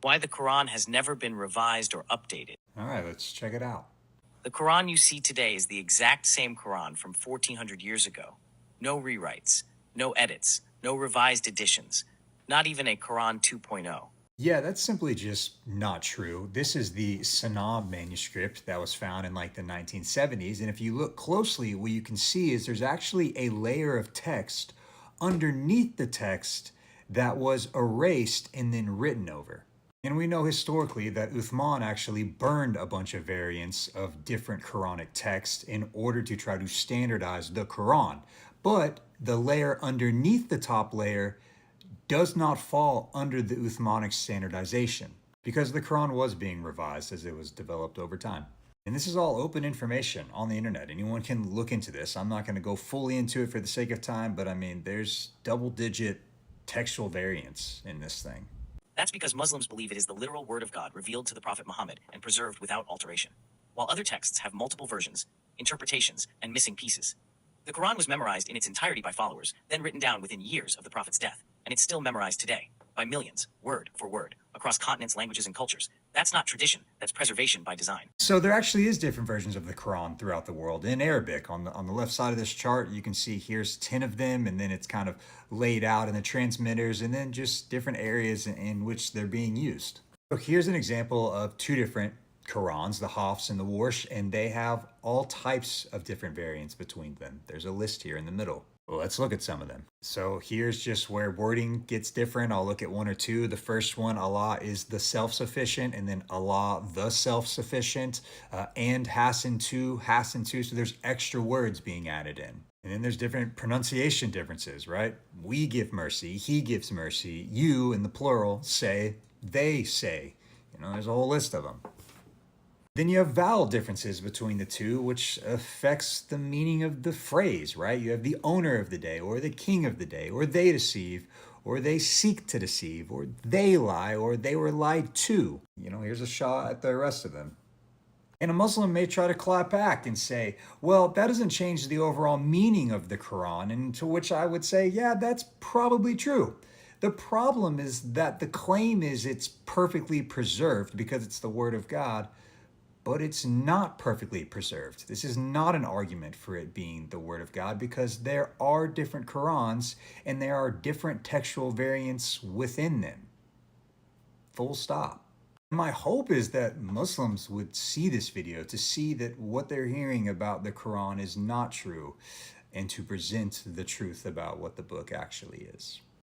Why the Quran has never been revised or updated. All right, let's check it out. The Quran you see today is the exact same Quran from 1400 years ago. No rewrites, no edits, no revised editions, not even a Quran 2.0. Yeah, that's simply just not true. This is the Sanaa manuscript that was found in like the 1970s. And if you look closely, what you can see is there's actually a layer of text underneath the text that was erased and then written over. And we know historically that Uthman actually burned a bunch of variants of different Quranic texts in order to try to standardize the Quran. But the layer underneath the top layer does not fall under the Uthmanic standardization because the Quran was being revised as it was developed over time. And this is all open information on the internet. Anyone can look into this. I'm not going to go fully into it for the sake of time, but I mean, there's double digit textual variants in this thing. That's because Muslims believe it is the literal word of God revealed to the Prophet Muhammad and preserved without alteration, while other texts have multiple versions, interpretations, and missing pieces. The Quran was memorized in its entirety by followers, then written down within years of the Prophet's death, and it's still memorized today, by millions, word for word, across continents, languages, and cultures. That's not tradition, that's preservation by design. So there actually is different versions of the Quran throughout the world. In Arabic, on the left side of this chart, you can see here's 10 of them, and then it's kind of laid out in the transmitters, and then just different areas in which they're being used. So here's an example of two different Qurans, the Hafs and the Warsh, and they have all types of different variants between them. There's a list here in the middle. Well, let's look at some of them. So here's just where wording gets different. I'll look at one or two. The first one, Allah is the self-sufficient, and then Allah the self-sufficient, and Hassan too. So there's extra words being added in. And then there's different pronunciation differences, right? We give mercy, he gives mercy, you in the plural say, they say. There's a whole list of them. Then you have vowel differences between the two, which affects the meaning of the phrase, right? You have the owner of the day, or the king of the day, or they deceive, or they seek to deceive, or they lie, or they were lied to. Here's a shot at the rest of them. And a Muslim may try to clap back and say, well, that doesn't change the overall meaning of the Quran, and to which I would say, yeah, that's probably true. The problem is that the claim is it's perfectly preserved because it's the Word of God, but it's not perfectly preserved. This is not an argument for it being the Word of God because there are different Qurans and there are different textual variants within them. Full stop. My hope is that Muslims would see this video to see that what they're hearing about the Quran is not true and to present the truth about what the book actually is.